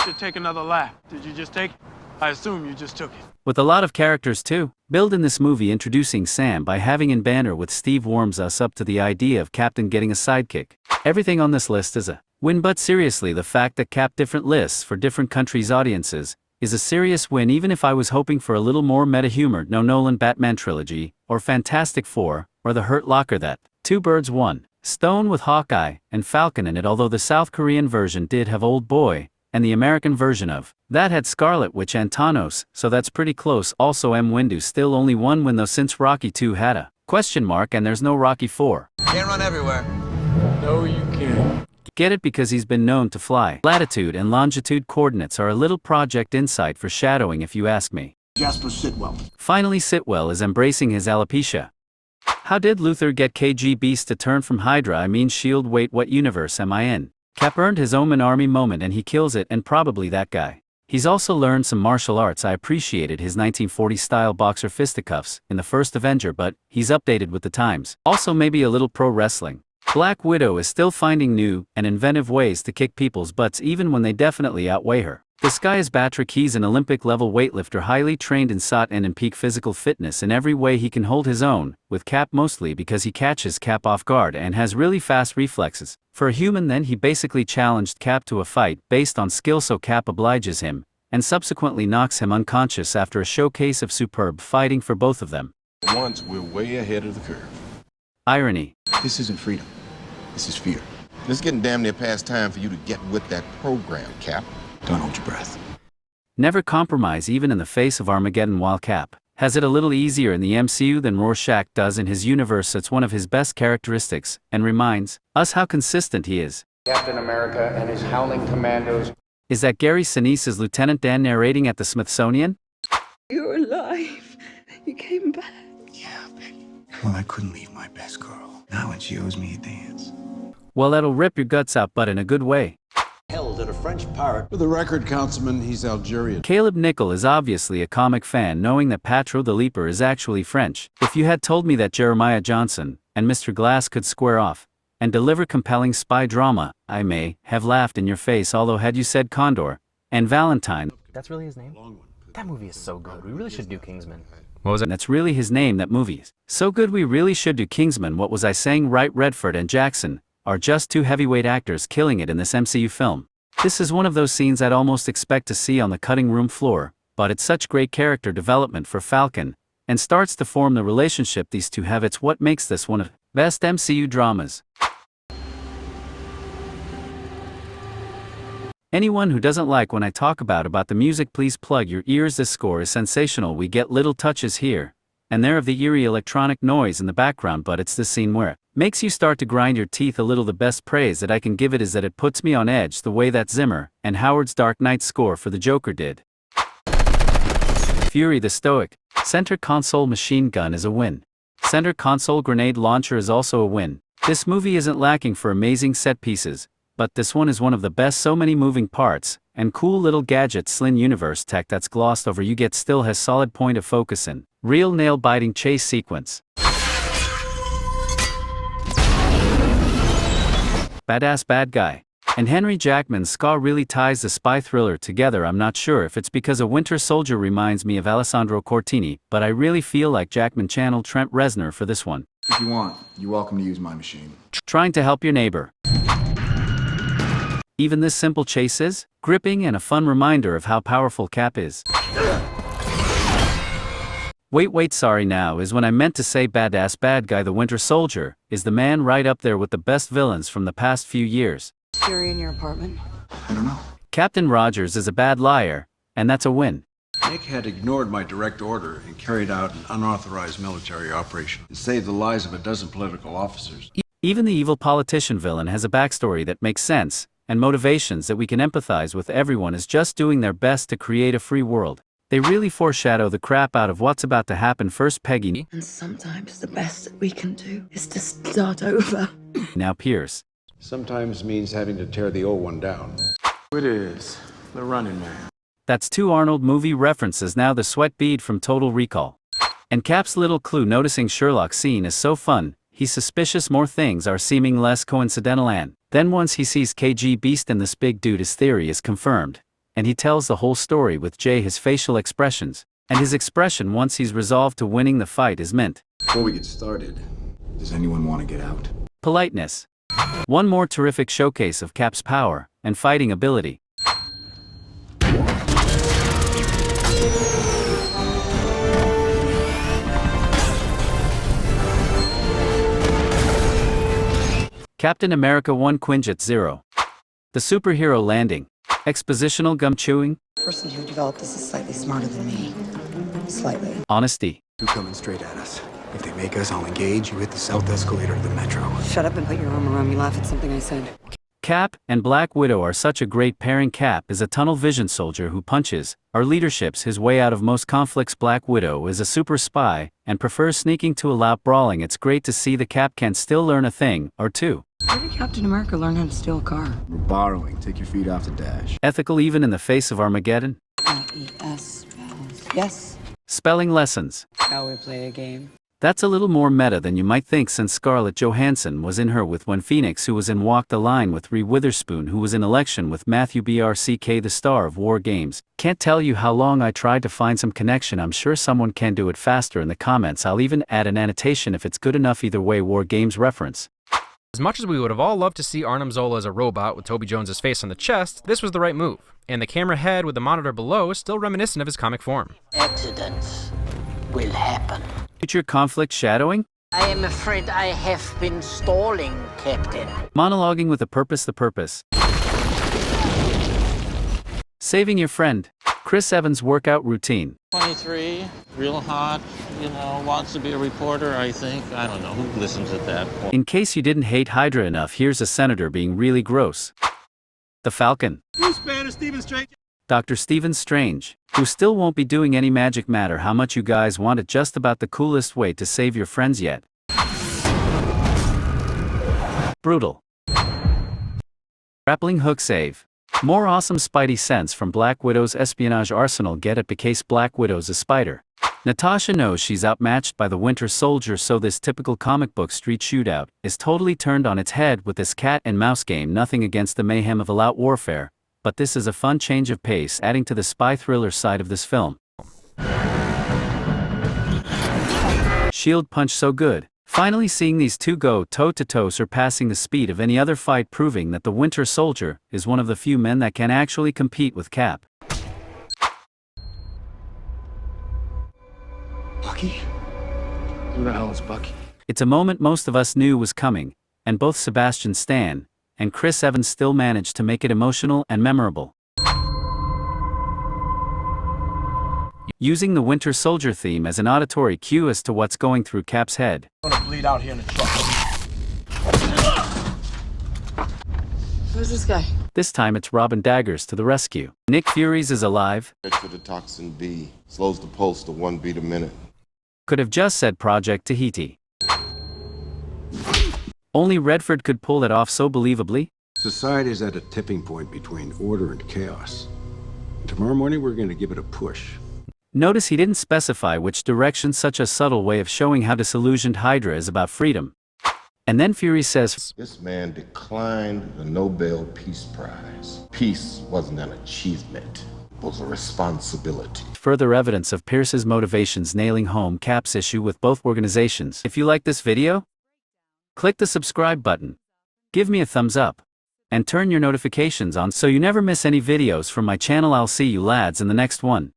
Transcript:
should take another lap. Did you just take it? I assume you just took it. With a lot of characters too. Build in this movie introducing Sam by having in banner with Steve warms us up to the idea of Captain getting a sidekick. Everything on this list is a win, but seriously the fact that Cap different lists for different countries' audiences is a serious win, even if I was hoping for a little more meta humor. No Nolan Batman trilogy, or Fantastic Four, or The Hurt Locker. That two birds one stone with Hawkeye and Falcon in it, although the South Korean version did have Old Boy, and the American version of that had Scarlet Witch and Thanos, so that's pretty close. Also Windu still only one win though, since Rocky 2 had a question mark and there's no Rocky 4. Can't run everywhere. No, you can't. Get it? Because he's been known to fly. Latitude and longitude coordinates are a little Project Insight foreshadowing if you ask me. Jasper Sitwell. Finally Sitwell is embracing his alopecia. How did Luthor get KG Beast to turn from Hydra? I mean SHIELD. Wait, what universe am I in? Cap earned his Omen Army moment and he kills it, and probably that guy. He's also learned some martial arts. I appreciated his 1940s style boxer fisticuffs in the first Avenger, but he's updated with the times. Also maybe a little pro wrestling. Black Widow is still finding new and inventive ways to kick people's butts even when they definitely outweigh her. This guy is Patrick. He's an Olympic-level weightlifter, highly trained in SOT and in peak physical fitness in every way he can hold his own, with Cap mostly because he catches Cap off guard and has really fast reflexes. For a human then, he basically challenged Cap to a fight based on skill, so Cap obliges him, and subsequently knocks him unconscious after a showcase of superb fighting for both of them. Once we're way ahead of the curve. Irony. This isn't freedom. This is fear. It's getting damn near past time for you to get with that program, Cap. Don't hold your breath. Never compromise even in the face of Armageddon, while Cap has it a little easier in the MCU than Rorschach does in his universe. It's one of his best characteristics, and reminds us how consistent he is. Captain America and his Howling Commandos. Is that Gary Sinise's Lieutenant Dan narrating at the Smithsonian? You're alive. You came back. Yeah, baby. Well, I couldn't leave my best girl. Now when she owes me a dance. Well, that'll rip your guts out, but in a good way. Held at a French pirate. For the record, Councilman, he's Algerian. Caleb Nickel is obviously a comic fan, knowing that Patro the Leaper is actually French. If you had told me that Jeremiah Johnson and Mr. Glass could square off and deliver compelling spy drama, I may have laughed in your face. Although had you said Condor and Valentine, that's really his name? That movie is so good. We really should do Kingsman. what was it? That's really his name. That movie's so good we really should do Kingsman. What was I saying? Right, Redford and Jackson are just two heavyweight actors killing it in this MCU film. This is one of those scenes I'd almost expect to see on the cutting room floor, but it's such great character development for Falcon, and starts to form the relationship these two have. It's what makes this one of the best MCU dramas. Anyone who doesn't like when I talk about the music, please plug your ears. This score is sensational. We get little touches here and there of the eerie electronic noise in the background, but it's this scene where it makes you start to grind your teeth a little. The best praise that I can give it is that it puts me on edge the way that Zimmer and Howard's Dark Knight score for the Joker did. Fury the Stoic. Center console machine gun is a win. Center console grenade launcher is also a win. This movie isn't lacking for amazing set pieces, but this one is one of the best. So many moving parts and cool little gadgets. Slin universe tech that's glossed over. You get still has solid point of focus and real nail-biting chase sequence. Badass bad guy. And Henry Jackman's score really ties the spy thriller together. I'm not sure if it's because a Winter Soldier reminds me of Alessandro Cortini, but I really feel like Jackman channeled Trent Reznor for this one. If you want, you're welcome to use my machine. Trying to help your neighbor. Even this simple chase is gripping and a fun reminder of how powerful Cap is. Wait, sorry, now is when I meant to say badass bad guy. The Winter Soldier is the man, right up there with the best villains from the past few years. Fury in your apartment? I don't know. Captain Rogers is a bad liar, and that's a win. Nick had ignored my direct order and carried out an unauthorized military operation and saved the lives of a dozen political officers. Even the evil politician villain has a backstory that makes sense, and motivations that we can empathize with. Everyone is just doing their best to create a free world. They really foreshadow the crap out of what's about to happen. First Peggy, And sometimes the best that we can do is to start over. now Pierce. Sometimes means having to tear the old one down. It is. The Running Man. That's two Arnold movie references. Now the sweat bead from Total Recall. And Cap's little clue noticing Sherlock's scene is so fun. He's suspicious more things are seeming less coincidental, and then once he sees KG Beast and this big dude, his theory is confirmed. and he tells the whole story with his facial expressions, and his expression once he's resolved to winning the fight is mint. Before we get started, does anyone want to get out? Politeness. One more terrific showcase of Cap's power and fighting ability. Captain America 1 Quinjet 0. The superhero landing. Expositional gum chewing. The person who developed this is slightly smarter than me. Slightly. Honesty. They're coming straight at us. If they make us, I'll engage. You hit the south escalator of the metro. Shut up and put your arm around me. Laugh at something I said. Cap and Black Widow are such a great pairing. Cap is a tunnel vision soldier who punches, or leaderships his way out of most conflicts. Black Widow is a super spy, and prefers sneaking to a loud brawling. It's great to see the Cap can still learn a thing or two. Where did Captain America learn how to steal a car? We're borrowing. Take your feet off the dash. Ethical even in the face of Armageddon. L-E-S. Yes. Spelling lessons. Shall we play a game? That's a little more meta than you might think, since Scarlett Johansson was in Her with When Phoenix, who was in Walk the Line with Reese Witherspoon, who was in Election with Matthew Brck, the star of War Games. Can't tell you how long I tried to find some connection. I'm sure someone can do it faster in the comments. I'll even add an annotation if it's good enough. Either way, War Games reference. As much as we would have all loved to see Arnim Zola as a robot with Toby Jones's face on the chest, this was the right move. And the camera head with the monitor below is still reminiscent of his comic form. Accidents will happen. Future conflict shadowing? I am afraid I have been stalling, Captain. Monologuing with a purpose. The purpose. Saving your friend. Chris Evans' workout routine. 23, real hot, wants to be a reporter, I think. I don't know, who listens at that point? In case you didn't hate Hydra enough, here's a senator being really gross. The Falcon. Dr. Stephen Strange, who still won't be doing any magic matter how much you guys want it. Just about the coolest way to save your friends yet. Brutal. Grappling hook save. More awesome Spidey sense from Black Widow's espionage arsenal. Get it because Black Widow's a spider. Natasha knows she's outmatched by the Winter Soldier, so this typical comic book street shootout is totally turned on its head with this cat and mouse game. Nothing against the mayhem of all-out warfare, but this is a fun change of pace, adding to the spy thriller side of this film. Shield punch so good. Finally seeing these two go toe-to-toe, surpassing the speed of any other fight, proving that the Winter Soldier is one of the few men that can actually compete with Cap. Bucky? Who the hell is Bucky? It's a moment most of us knew was coming, and both Sebastian Stan and Chris Evans still managed to make it emotional and memorable. Using the Winter Soldier theme as an auditory cue as to what's going through Cap's head. I'm gonna bleed out here in the truck. Who's this guy? This time it's Robin Daggers to the rescue. Nick Fury's is alive. To the toxin B. Slows the pulse to 1 beat a minute. Could have just said Project Tahiti. Only Redford could pull it off so believably. Society is at a tipping point between order and chaos. Tomorrow morning, we're going to give it a push. Notice he didn't specify which direction, such a subtle way of showing how disillusioned Hydra is about freedom. And then Fury says, This man declined the Nobel Peace Prize. Peace wasn't an achievement, it was a responsibility. Further evidence of Pierce's motivations, nailing home Cap's issue with both organizations. If you like this video, click the subscribe button, give me a thumbs up, and turn your notifications on so you never miss any videos from my channel. I'll see you lads in the next one.